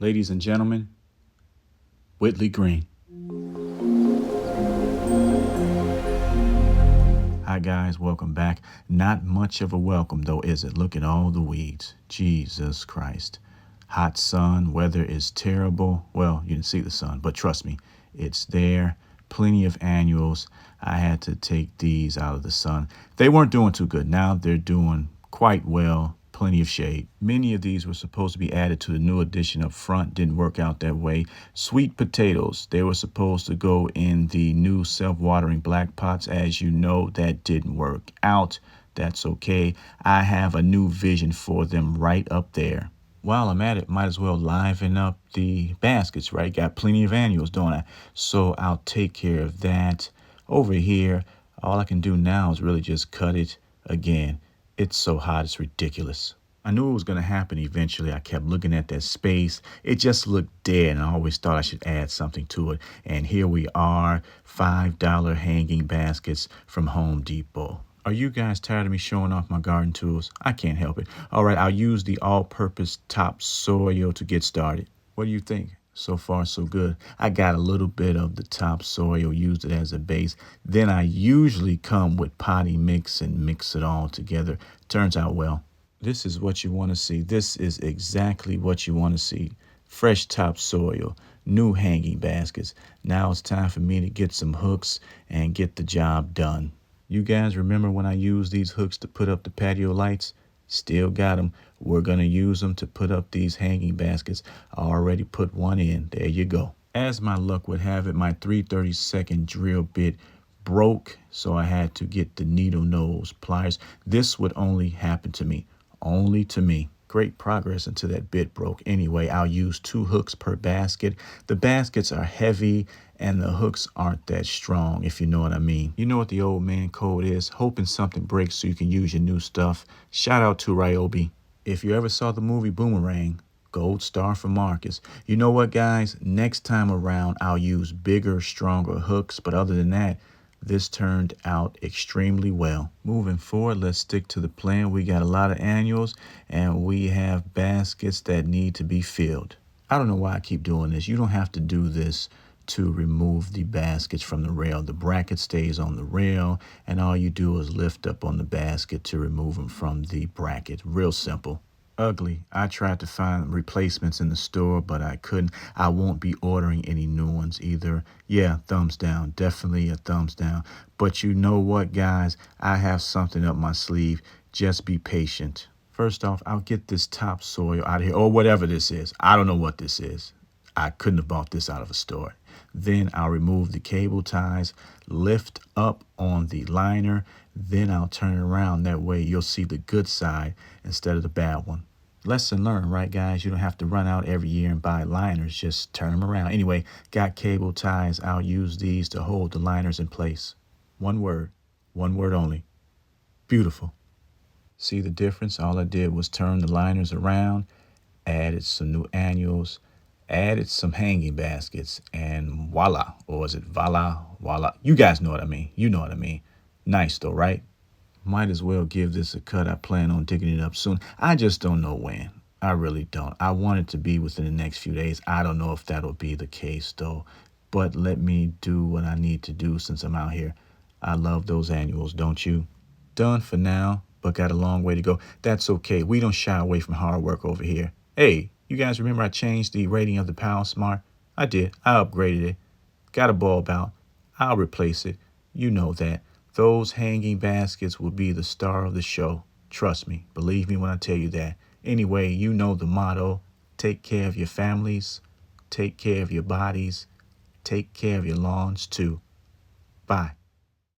Ladies and gentlemen, Whitley Green. Hi guys, welcome back. Not much of a welcome though, is it? Look at all the weeds. Jesus Christ. Hot sun, weather is terrible. Well, you didn't see the sun, but trust me, it's there. Plenty of annuals. I had to take these out of the sun. They weren't doing too good. Now they're doing quite well. Plenty of shade. Many of these were supposed to be added to the new edition up front. Didn't work out that way. Sweet potatoes. They were supposed to go in the new self-watering black pots. As you know, that didn't work out. That's okay. I have a new vision for them right up there. While I'm at it, might as well liven up the baskets, right? Got plenty of annuals, don't I? So I'll take care of that. Over here, all I can do now is really just cut it again. It's so hot, it's ridiculous. I knew it was going to happen eventually. I kept looking at that space. It just looked dead, and I always thought I should add something to it. And here we are, $5 hanging baskets from Home Depot. Are you guys tired of me showing off my garden tools? I can't help it. All right, I'll use the all-purpose topsoil to get started. What do you think? So far, so good. I got a little bit of the topsoil, used it as a base. Then I usually come with potting mix and mix it all together. Turns out well. This is what you want to see. This is exactly what you want to see. Fresh topsoil, new hanging baskets. Now it's time for me to get some hooks and get the job done. You guys remember when I used these hooks to put up the patio lights? Still got them. We're going to use them to put up these hanging baskets. I already put one in. There you go. As my luck would have it, my 3/32 drill bit broke, so I had to get the needle nose pliers. This would only happen to me. Only to me. Great progress until that bit broke. Anyway, I'll use 2 hooks per basket. The baskets are heavy and the hooks aren't that strong, if you know what I mean. You know what the old man code is? Hoping something breaks so you can use your new stuff. Shout out to Ryobi. If you ever saw the movie Boomerang, gold star for Marcus. You know what, guys? Next time around, I'll use bigger, stronger hooks. But other than that, this turned out extremely well. Moving forward, let's stick to the plan. We got a lot of annuals and we have baskets that need to be filled. I don't know why I keep doing this. You don't have to do this to remove the baskets from the rail. The bracket stays on the rail and all you do is lift up on the basket to remove them from the bracket. Real simple. Ugly. I tried to find replacements in the store, but I couldn't. I won't be ordering any new ones either. Yeah, thumbs down. Definitely a thumbs down. But you know what, guys? I have something up my sleeve. Just be patient. First off, I'll get this topsoil out of here, or whatever this is. I don't know what this is. I couldn't have bought this out of a store. Then I'll remove the cable ties, lift up on the liner, then I'll turn it around. That way you'll see the good side instead of the bad one. Lesson learned, right, guys? You don't have to run out every year and buy liners. Just turn them around. Anyway, got cable ties. I'll use these to hold the liners in place. One word only. Beautiful. See the difference? All I did was turn the liners around, added some new annuals, added some hanging baskets, and voila. Or is it voila? You guys know what I mean. You know what I mean. Nice though, right? Might as well give this a cut. I plan on digging it up soon. I just don't know when. I really don't. I want it to be within the next few days. I don't know if that'll be the case though. But let me do what I need to do since I'm out here. I love those annuals, don't you? Done for now, but got a long way to go. That's okay. We don't shy away from hard work over here. Hey, you guys remember I changed the rating of the Power Smart? I did. I upgraded it. Got a bulb out. I'll replace it. You know that. Those hanging baskets will be the star of the show. Trust me. Believe me when I tell you that. Anyway, you know the motto. Take care of your families. Take care of your bodies. Take care of your lawns too. Bye.